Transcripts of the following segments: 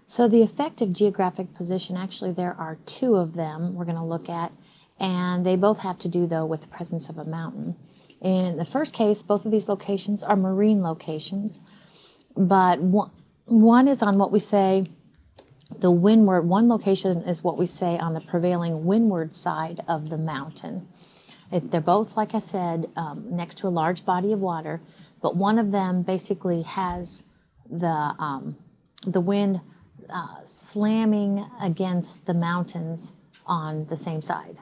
So the effective geographic position, actually there are two of them we're going to look at, and they both have to do, though, with the presence of a mountain. In the first case, both of these locations are marine locations, but one is on what we say the windward. One location is what we say on the prevailing windward side of the mountain. They're both, like I said, next to a large body of water, but one of them basically has the wind slamming against the mountains on the same side.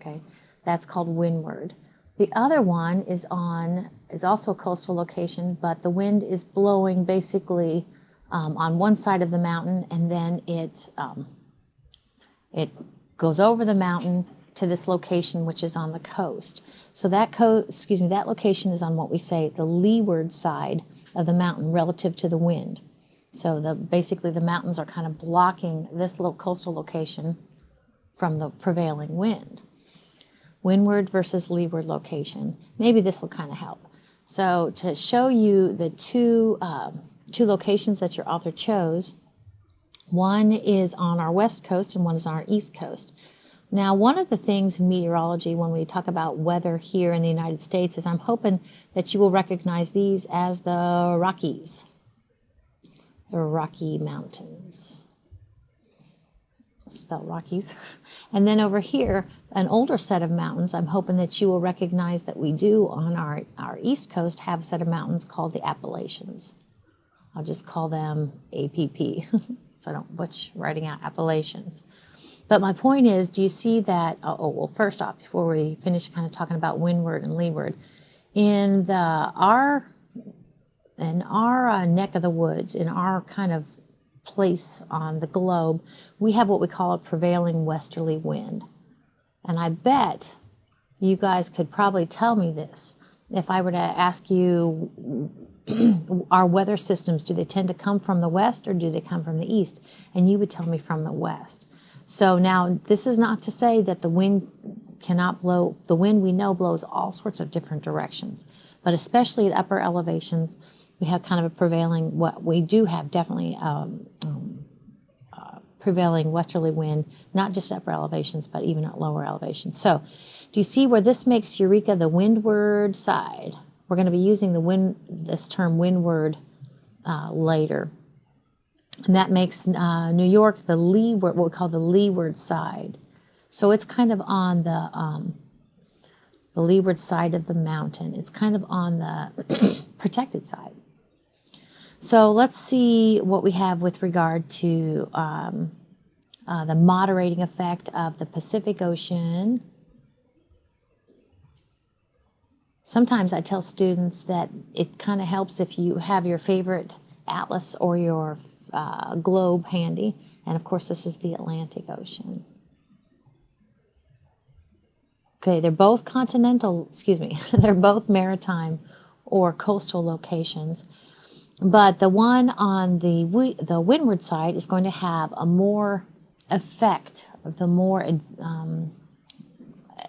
Okay, that's called windward. The other one is also a coastal location, but the wind is blowing basically on one side of the mountain, and then it goes over the mountain to this location, which is on the coast. So that location is on what we say the leeward side of the mountain relative to the wind. So basically the mountains are kind of blocking this little coastal location from the prevailing wind. Windward versus leeward location. Maybe this will kind of help. So to show you the two locations that your author chose, one is on our west coast and one is on our east coast. Now, one of the things in meteorology when we talk about weather here in the United States is I'm hoping that you will recognize these as the Rockies. The Rocky Mountains. Spell Rockies. And then over here, an older set of mountains, I'm hoping that you will recognize that we do on our east coast have a set of mountains called the Appalachians. I'll just call them APP, so I don't butch writing out Appalachians. But my point is, do you see that, well, first off, before we finish kind of talking about windward and leeward, in our neck of the woods, in our kind of place on the globe, we have what we call a prevailing westerly wind. And I bet you guys could probably tell me this. If I were to ask you, our weather systems, do they tend to come from the west or do they come from the east? And you would tell me from the west. So now, this is not to say that the wind cannot blow. The wind we know blows all sorts of different directions, but especially at upper elevations, we have kind of a prevailing, what we do have definitely prevailing westerly wind, not just upper elevations, but even at lower elevations. So, do you see where this makes Eureka the windward side? We're going to be using this term windward later. And that makes New York the leeward, what we call the leeward side. So it's kind of on the leeward side of the mountain. It's kind of on the protected side. So let's see what we have with regard to the moderating effect of the Pacific Ocean. Sometimes I tell students that it kind of helps if you have your favorite atlas or your globe handy, and of course this is the Atlantic Ocean. Okay, they're both continental, they're both maritime or coastal locations, but the one on the windward side is going to have a more effect,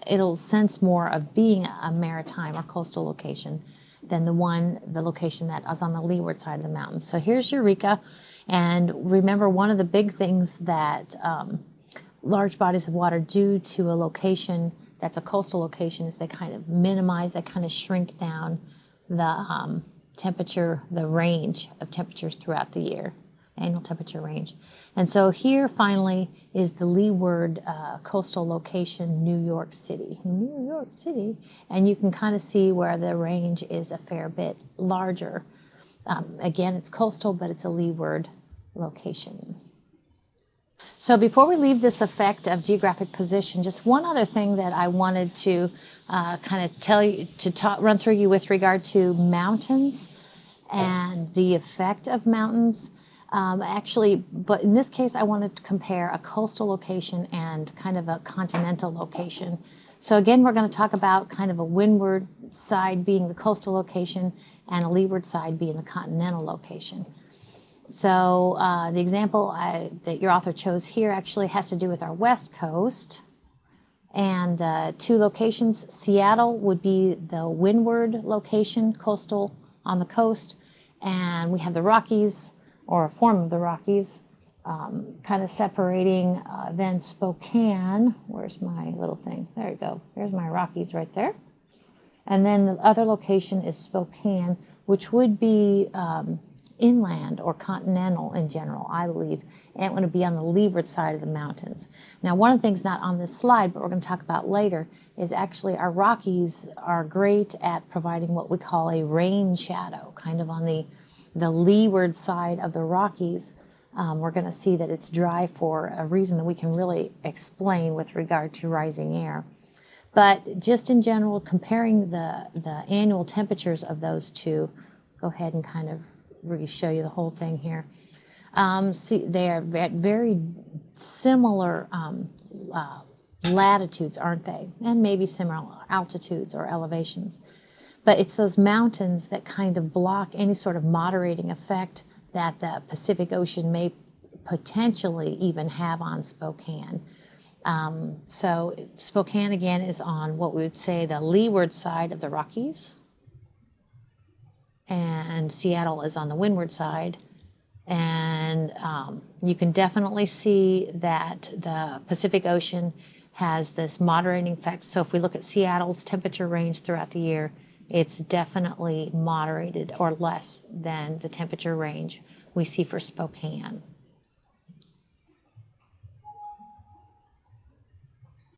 it'll sense more of being a maritime or coastal location than the location that is on the leeward side of the mountain. So here's Eureka. And remember, one of the big things that large bodies of water do to a location that's a coastal location is they kind of minimize, they kind of shrink down the temperature, the range of temperatures throughout the year, annual temperature range. And so here finally is the leeward coastal location, New York City. New York City. And you can kind of see where the range is a fair bit larger. Again, it's coastal, but it's a leeward location. So before we leave this effect of geographic position, just one other thing that I wanted to kind of tell you, run through you with regard to mountains and the effect of mountains. Actually, but in this case, I wanted to compare a coastal location and kind of a continental location. So again, we're going to talk about kind of a windward side being the coastal location and a leeward side being the continental location. So the example that your author chose here actually has to do with our west coast. And two locations, Seattle would be the windward location, coastal on the coast. And we have the Rockies, or a form of the Rockies, kind of separating then Spokane. Where's my little thing? There you go. There's my Rockies right there. And then the other location is Spokane, which would be inland or continental in general, I believe, and it would be on the leeward side of the mountains. Now, one of the things not on this slide, but we're going to talk about later, is actually our Rockies are great at providing what we call a rain shadow, kind of on the leeward side of the Rockies. We're going to see that it's dry for a reason that we can really explain with regard to rising air. But just in general, comparing the annual temperatures of those two, go ahead and kind of really show you the whole thing here. See, they are at very similar latitudes, aren't they? And maybe similar altitudes or elevations. But it's those mountains that kind of block any sort of moderating effect that the Pacific Ocean may potentially even have on Spokane. So Spokane, again, is on what we would say the leeward side of the Rockies. And Seattle is on the windward side. And you can definitely see that the Pacific Ocean has this moderating effect. So if we look at Seattle's temperature range throughout the year, it's definitely moderated or less than the temperature range we see for Spokane.